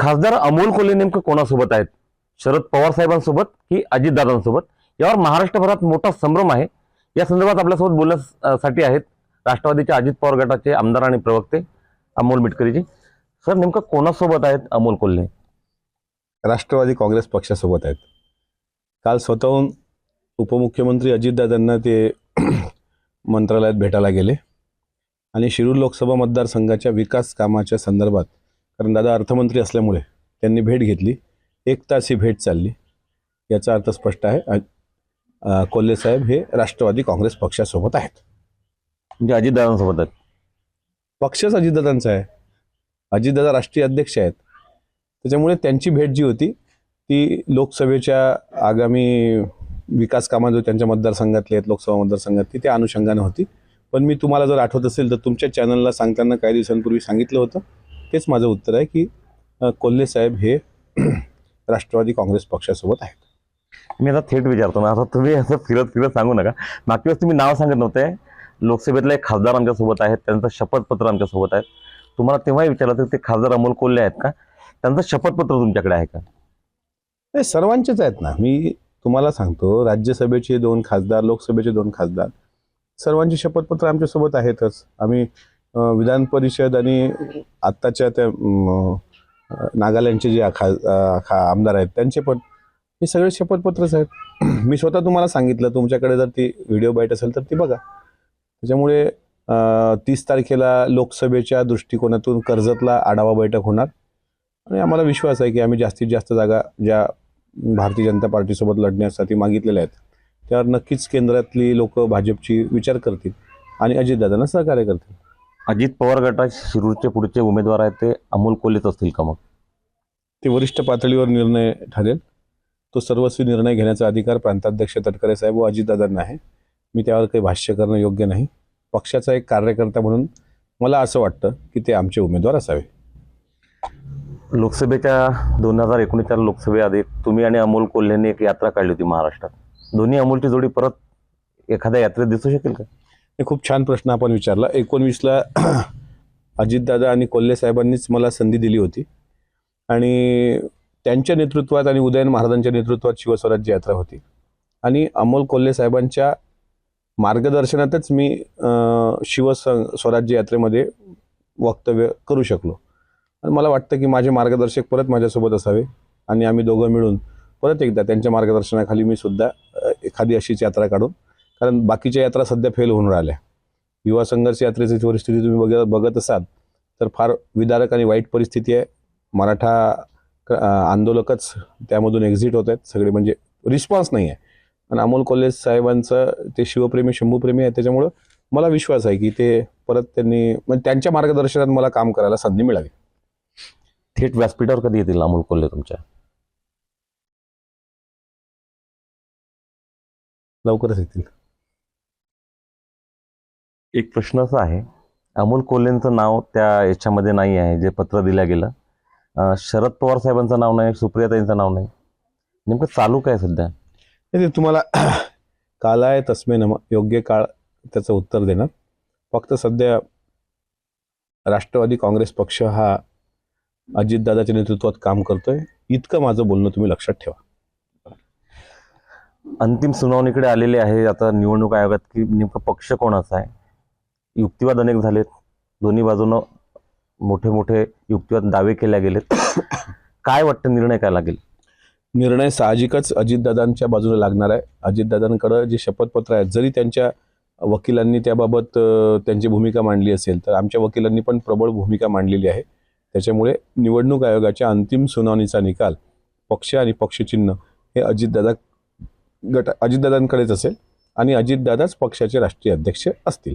खासदार अमोल कोल्हे नेमकं कोणासोबत आहेत? शरद पवार साहेबांसोबत की अजितदादांसोबत? यावर महाराष्ट्रभरात मोठा संभ्रम आहे. या संदर्भात आपल्यासोबत बोलण्यासाठी आहेत राष्ट्रवादीचे अजित पवार गटाचे आमदार आणि प्रवक्ते अमोल मिटकरीजी. सर, नेमकं कोणासोबत आहेत अमोल कोल्हे? राष्ट्रवादी काँग्रेस पक्षासोबत आहेत. काल स्वतःहून उपमुख्यमंत्री अजितदादांना ते मंत्रालयात भेटायला गेले आणि शिरूर लोकसभा मतदारसंघाच्या विकास कामाच्या संदर्भात, कारण दादा अर्थमंत्री असल्यामुळे त्यांनी भेट घेतली. 1 तास ही भेट चालली. याचा अर्थ स्पष्ट आहे, कोल्हे साहेब हे राष्ट्रवादी काँग्रेस पक्षासोबत आहेत. म्हणजे अजितदादांसोबत आहेत. पक्षच अजितदादांचा आहे. अजितदादा राष्ट्रीय अध्यक्ष आहेत. त्याच्यामुळे त्यांची भेट जी होती ती लोकसभेच्या आगामी विकास कामां जो त्यांच्या मतदारसंघातले आहेत, लोकसभा मतदारसंघातली, त्या अनुषंगाने होती. पण मी तुम्हाला जर आठवत असेल तर तुमच्या चॅनलला सांगताना काही दिवसांपूर्वी सांगितलं होतं, तेच माझं उत्तर आहे की कोल्हे साहेब हे राष्ट्रवादी काँग्रेस पक्षासोबत आहेत. मी आता थेट विचारतो ना, आता तुम्ही असं फिरत फिरत सांगू नका. मागच्या वेळेस तुम्ही नाव सांगत नव्हते. लोकसभेतले एक खासदार आमच्यासोबत आहेत, त्यांचं शपथपत्र आमच्यासोबत आहे. तुम्हाला तेव्हाही विचारलं ते खासदार अमोल कोल्हे आहेत का? त्यांचं शपथपत्र तुमच्याकडे आहे का? हे सर्वांचेच आहेत ना. मी तुम्हाला सांगतो, राज्यसभेचे 2 खासदार, लोकसभेचे 2 खासदार, सर्वांची शपथपत्र आमच्यासोबत आहेतच. आम्ही विधान परिषद आणि आत्ताच्या त्या नागालँडचे जे आमदार आहेत त्यांचे पण हे सगळे शपथपत्रच आहेत. मी स्वतः तुम्हाला सांगितलं, तुमच्याकडे जर ती व्हिडिओ बाईट असेल तर ती बघा. त्याच्यामुळे 30 तारखेला लोकसभेच्या दृष्टिकोनातून कर्जतला आढावा बैठक होणार आणि आम्हाला विश्वास आहे की आम्ही जास्तीत जास्त जागा ज्या भारतीय जनता पार्टीसोबत लढण्यासाठी मागितलेल्या आहेत त्यावर नक्कीच केंद्रातली लोक भाजपची विचार करतील आणि अजितदादांना सहकार्य करतील. अजित पवार गटात शिरूरचे पुढचे उमेदवार आहेत ते अमोल कोल्हेच असतील का? मग ते वरिष्ठ पातळीवर निर्णय ठरेल. तो सर्वस्वी निर्णय घेण्याचा अधिकार प्रांताध्यक्ष तटकरे साहेब व अजितदादांना आहे. मी त्यावर काही भाष्य करणं योग्य नाही. पक्षाचा एक कार्यकर्ता म्हणून मला असं वाटतं की ते आमचे उमेदवार असावे. लोकसभेच्या 2019च्या लोकसभेआधी तुम्ही आणि अमोल कोल्हेंनी एक यात्रा काढली होती महाराष्ट्रात. दोन्ही अमोलची जोडी परत एखाद्या यात्रेत दिसू शकेल का? हे खूप छान प्रश्न आपण विचारला. 19ला अजितदादा आणि कोल्हे साहेबांनीच मला संधी दिली होती आणि त्यांच्या नेतृत्वात आणि उदयन महाराजांच्या नेतृत्वात शिवस्वराज्य यात्रा होती आणि अमोल कोल्हे साहेबांच्या मार्गदर्शनातच मी शिवस्वराज्य यात्रेमध्ये वक्तव्य करू शकलो. आणि मला वाटतं की माझे मार्गदर्शक परत माझ्यासोबत असावे आणि आम्ही दोघं मिळून परत एकदा त्यांच्या मार्गदर्शनाखाली मी सुद्धा एखादी अशीच यात्रा काढून, कारण बाकीच्या यात्रा सध्या फेल होऊन राहिल्या. युवा संघर्ष यात्रेची परिस्थिती तुम्ही बघत असाल तर फार विदारक आणि वाईट परिस्थिती आहे. मराठा आंदोलकच त्यामधून एक्झिट होत आहेत सगळे, म्हणजे रिस्पॉन्स नाही आहे. आणि अमोल कोल्हे साहेबांचं ते शिवप्रेमी शंभूप्रेमी आहे. त्याच्यामुळं मला विश्वास आहे की ते परत त्यांनी, म्हणजे त्यांच्या मार्गदर्शनात मला काम करायला संधी मिळावी. थेट व्यासपीठावर कधी येतील अमोल कोल्हे तुमच्या? लवकरच येतील. एक प्रश्न असा आहे, अमोल कोल्हेंचं नाव त्या याच्यामध्ये नाही आहे जे पत्र दिलं गेलं. शरद पवार साहेबांचं नाव नाही, सुप्रियाताईंचं नाव नाही. नेमकं चालू काय सध्या? ते तुम्हाला कालाय तस्मै नमः, योग्य काळ त्याचं उत्तर देणार. फक्त सध्या राष्ट्रवादी काँग्रेस पक्ष हा अजितदादाच्या नेतृत्वात काम करतोय, इतकं माझं बोलणं तुम्ही लक्षात ठेवा. अंतिम सुनावणीकडे आलेले आहे आता निवडणूक आयोगात की नेमकं पक्ष कोणाचा आहे. युक्तिवाद अनेक झालेत, दोन्ही बाजूनं मोठे मोठे युक्तिवाद दावे केले गेलेत. काय वाटतं, निर्णय काय लागेल? निर्णय साहजिकच अजितदादांच्या बाजूने लागणार आहे. अजितदादांकडं जे शपथपत्र आहेत, जरी त्यांच्या वकिलांनी त्याबाबत त्यांची भूमिका मांडली असेल तर आमच्या वकिलांनी पण प्रबळ भूमिका मांडलेली आहे. त्याच्यामुळे निवडणूक आयोगाच्या अंतिम सुनावणीचा निकाल पक्ष आणि पक्षचिन्ह हे अजितदादांकडेच असेल आणि अजितदादाच पक्षाचे राष्ट्रीय अध्यक्ष असतील.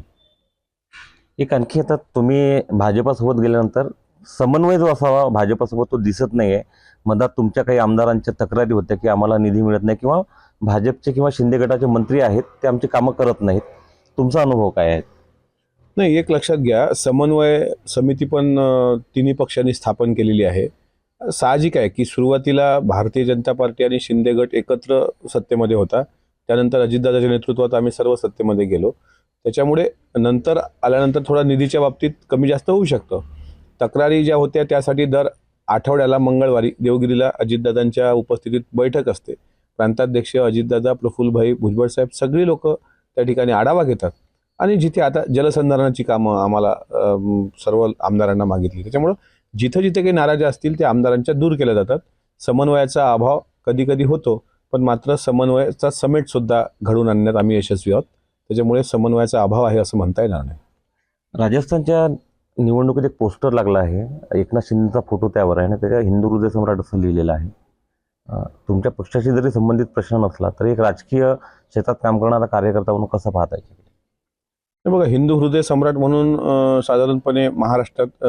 एक आणखी, आता तुम्ही भाजपासोबत गेल्यानंतर समन्वय जो असावा भाजपासोबत तो दिसत नाही आहे. मधात तुमच्या काही आमदारांच्या तक्रारी होत्या की आम्हाला निधी मिळत नाही किंवा भाजपचे किंवा शिंदे गटाचे मंत्री आहेत ते आमची कामं करत नाहीत. तुमचा अनुभव काय आहे? नाही, एक लक्षात घ्या, समन्वय समिती पण तिन्ही पक्षांनी स्थापन केलेली आहे. साहजिक आहे की सुरुवातीला भारतीय जनता पार्टी आणि शिंदे गट एकत्र सत्तेमध्ये होता. त्यानंतर अजितदादाच्या नेतृत्वात आम्ही सर्व सत्तेमध्ये गेलो. त्याच्यामुळे नंतर आल्यानंतर थोडा निधीच्या बाबतीत कमी जास्त होऊ शकतं. तक्रारी ज्या होत्या त्यासाठी दर आठवड्याला मंगळवारी देवगिरीला अजितदादांच्या उपस्थितीत बैठक असते. प्रांताध्यक्ष अजितदादा, प्रफुल्लभाई भुजबळ साहेब सगळी लोक त्या ठिकाणी आढावा घेतात आणि जिथे आता जलसंधारणाची कामं आम्हाला सर्व आमदारांना मागितली, त्याच्यामुळं जिथं जिथे काही नाराजी असतील ते आमदारांच्या दूर केल्या जातात. समन्वयाचा अभाव कधी कधी होतो, पण मात्र समन्वयाचा समेट सुद्धा घडवून आणण्यात आम्ही यशस्वी आहोत. त्याच्यामुळे समन्वयाचा अभाव आहे असं म्हणता येणार नाही. राजस्थानच्या निवडणुकीत एक पोस्टर लागला आहे, एकनाथ शिंदेचा फोटो त्यावर आहे ना, त्याच्या हिंदू हृदय सम्राट असं लिहिलेलं आहे. तुमच्या पक्षाशी जरी संबंधित प्रश्न नसला तरी एक राजकीय क्षेत्रात काम करणारा कार्यकर्ता म्हणून कसं पाहता येईल? हे बघा, हिंदू हृदय सम्राट म्हणून साधारणपणे महाराष्ट्रात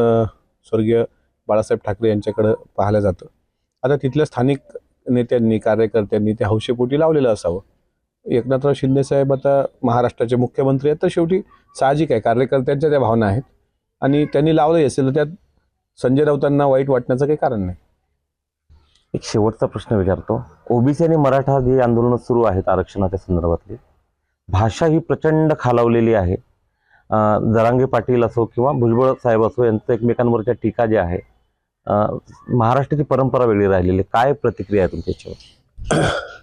स्वर्गीय बाळासाहेब ठाकरे यांच्याकडे पाहिलं जातं. आता तिथल्या स्थानिक नेत्यांनी, कार्यकर्त्यांनी ते हौशेपोटी लावलेलं असावं. एकनाथराव शिंदे साहेब आता महाराष्ट्राचे मुख्यमंत्री आहेत, तर शेवटी साहजिक आहे कार्यकर्त्यांच्या त्या भावना आहेत आणि त्यांनी लावलंही असेल तर त्यात संजय राऊतांना वाईट वाटण्याचं काही कारण नाही. एक शेवटचा प्रश्न विचारतो. ओबीसी आणि मराठा जी आंदोलनं सुरू आहेत आरक्षणाच्या संदर्भातली, भाषा ही प्रचंड खालावलेली आहे. जरांगे पाटील असो किंवा भुजबळ साहेब असो यांचं एकमेकांवरच्या टीका जी आहे, महाराष्ट्राची परंपरा वेगळी राहिलेली, काय प्रतिक्रिया आहे तुमच्या याच्यावर?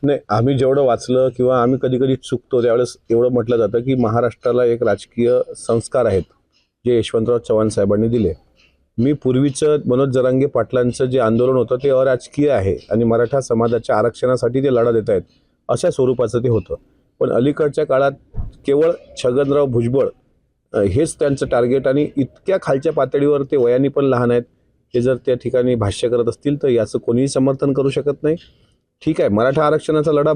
नाही, आम्ही जेवढं वाचलं किंवा आम्ही कधी कधी चुकतो त्यावेळेस एवढं म्हटलं जातं की महाराष्ट्राला एक राजकीय संस्कार आहेत जे यशवंतराव चव्हाण साहेबांनी दिले. मी पूर्वीचं मनोज जरांगे पाटलांचं जे आंदोलन होतं ते अराजकीय आहे आणि मराठा समाजाच्या आरक्षणासाठी ते लढा देत आहेत अशा स्वरूपाचं ते होतं. पण अलीकडच्या काळात केवळ छगनराव भुजबळ हेच त्यांचं टार्गेट आणि इतक्या खालच्या पातळीवर ते वयाने पण लहान आहेत, हे जर त्या ठिकाणी भाष्य करत असतील तर याचं कोणीही समर्थन करू शकत नाही. ठीक आहे, मराठा आरक्षणाचा लढा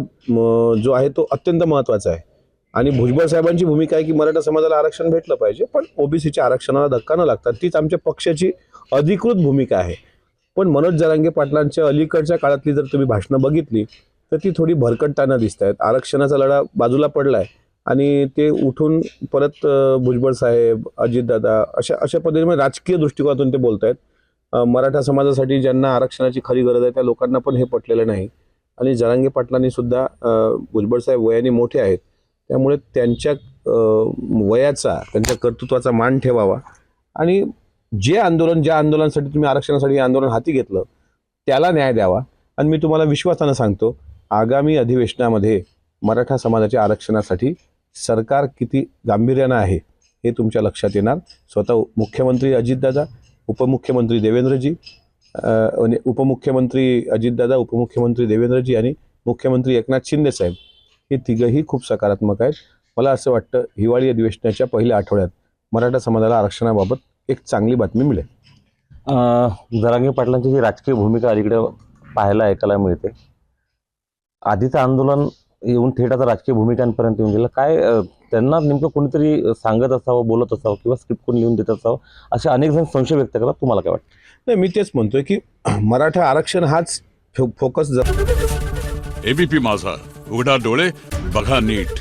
जो आहे तो अत्यंत महत्त्वाचा आहे आणि भुजबळ साहेबांची भूमिका आहे की मराठा समाजाला आरक्षण भेटलं पाहिजे, पण ओबीसीच्या आरक्षणाला धक्का न लागतात, तीच आमच्या पक्षाची अधिकृत भूमिका आहे. पण मनोज जरांगे पाटलांच्या अलीकडच्या काळातली जर तुम्ही भाषणं बघितली तर ती थोडी भरकटताना दिसत आहेत. आरक्षणाचा लढा बाजूला पडला आहे आणि ते उठून परत भुजबळ साहेब, अजितदादा अशा पद्धतीने राजकीय दृष्टिकोनातून ते बोलत आहेत. मराठा समाजासाठी ज्यांना आरक्षणाची खरी गरज आहे त्या लोकांना पण हे पटलेलं नाही आणि जरांगे पाटलांनी सुद्धा, भुजबळ साहेब वयाने मोठे आहेत त्यामुळे त्यांच्या वयाचा, त्यांच्या कर्तृत्वाचा मान ठेवावा आणि ज्या आंदोलनासाठी तुम्ही आरक्षणासाठी आंदोलन हाती घेतलं त्याला न्याय द्यावा. आणि मी तुम्हाला विश्वासानं सांगतो, आगामी अधिवेशनामध्ये मराठा समाजाच्या आरक्षणासाठी सरकार किती गांभीर्यानं आहे हे तुमच्या लक्षात येणार. स्वतः मुख्यमंत्री अजितदादा, उपमुख्यमंत्री देवेंद्रजी, उपमुख्यमंत्री अजितदादा, उपमुख्यमंत्री देवेंद्रजी आणि मुख्यमंत्री एकनाथ शिंदे साहेब हे तिघंही खूप सकारात्मक आहेत. मला असं वाटतं हिवाळी अधिवेशनाच्या पहिल्या आठवड्यात मराठा समाजाला आरक्षणाबाबत एक चांगली बातमी मिळेल. जरांगे पाटलांची जी राजकीय भूमिका अलीकडे पाहायला ऐकायला मिळते, आधीचं आंदोलन येऊन थेट आता राजकीय भूमिकांपर्यंत येऊन गेलं, काय त्यांना नेमकं कोणीतरी सांगत असावं, बोलत असावं किंवा स्क्रिप्ट कोणी लिहून देत असावं असे अनेक जण संशय व्यक्त करतात. तुम्हाला काय वाटतं? नाही, मी तेच म्हणतोय की मराठा आरक्षण हाच फोकस. एबीपी माझा, उघडा डोळे बघा नीट.